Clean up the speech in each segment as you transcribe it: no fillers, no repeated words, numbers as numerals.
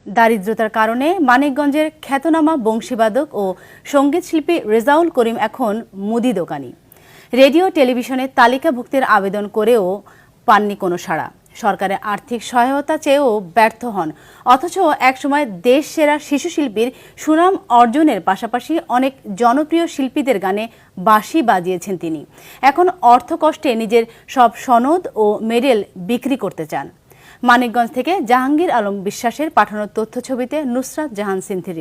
দারিদ্রতার কারণে মানিকগঞ্জের খ্যাতনামা বংশীবাদক ও সঙ্গীতশিল্পী রেজাউল করিম এখন মুদি দোকানি। রেডিও টেলিভিশনে তালিকাভুক্তির আবেদন করেও পাননি কোনো সাড়া। সরকারের আর্থিক সহায়তা চেয়েও ব্যর্থ হন। অথচ একসময় দেশ সেরা শিশুশিল্পীর সুনাম অর্জনের পাশাপাশি অনেক জনপ্রিয় শিল্পীদের গানে বাঁশি বাজিয়েছেন তিনি। এখন অর্থকষ্টে নিজের সব সনদ ও মেডেল বিক্রি করতে চান। মানিকগঞ্জ থেকে জাহাঙ্গীর আলম বিশ্বাসের পাঠানো তথ্যছবিতে নুসরাত জাহান সিন্থির।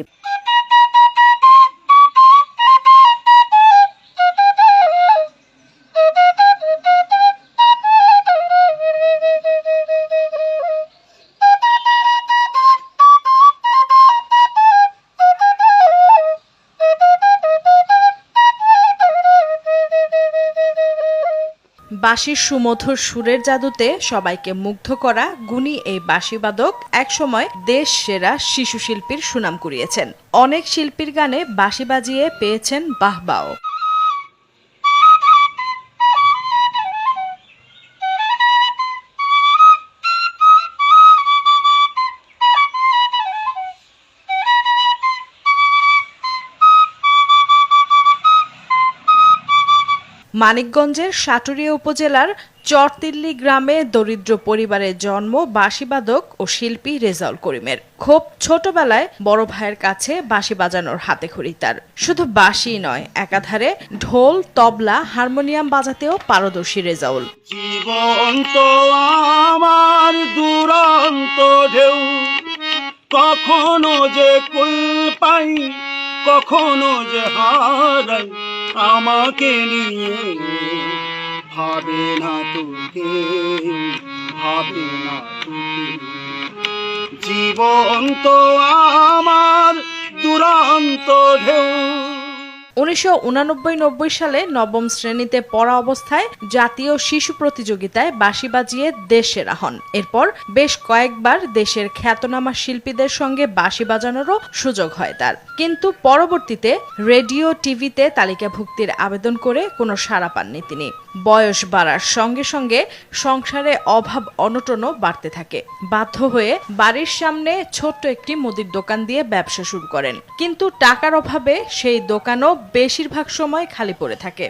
বাঁশির সুমধুর সুরের জাদুতে সবাইকে মুগ্ধ করা গুণী এই বাঁশিবাদক একসময় দেশ সেরা শিশু শিল্পীর সুনাম কুড়িয়েছেন। অনেক শিল্পীর গানে বাঁশি বাজিয়ে পেয়েছেন বাহবাও। মানিকগঞ্জের সাটুরিয়া উপজেলার চরতিল্লি গ্রামে দরিদ্র পরিবারে জন্ম বাঁশিবাদক ও শিল্পী রেজাউল করিমের। খুব ছোটবেলায় বড় ভাইয়ের কাছে বাঁশি বাজানোর হাতেখড়ি তার। শুধু বাঁশি নয়, একাধারে ঢোল, তবলা, হারমোনিয়াম বাজাতেও পারদর্শী রেজাউল। জীবন তো আমার দুরন্ত ঢেউ, কখনো যে কুল পাই, কখনো যে হারাই, আমাকে নিয়ে ভাবে না তোকে, ভাবে না তোকে। জীবন তো আমার দুরন্ত ঢেউ। 1989-90 সালে নবম শ্রেণীতে পড়া অবস্থায় জাতীয় শিশু প্রতিযোগিতায় বাঁশি বাজিয়ে দেশ সেরা হন। এরপর বেশ কয়েকবার দেশের খ্যাতনামা শিল্পীদের সঙ্গে বাঁশি বাজানোরও সুযোগ হয় তার। কিন্তু পরবর্তীতে রেডিও, টিভিতে তালিকাভুক্তির আবেদন করে কোনো সাড়া পাননি তিনি। বয়স বাড়ার সঙ্গে সঙ্গে সংসারে অভাব অনটনও বাড়তে থাকে। বাধ্য হয়ে বাড়ির সামনে ছোট্ট একটি মুদির দোকান দিয়ে ব্যবসা শুরু করেন। কিন্তু টাকার অভাবে সেই দোকানও বেশিরভাগ সময় খালি পড়ে থাকে।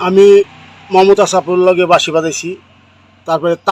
আমি মমতা সাপুর লগে বাঁশি বাজাইছি, তারপরে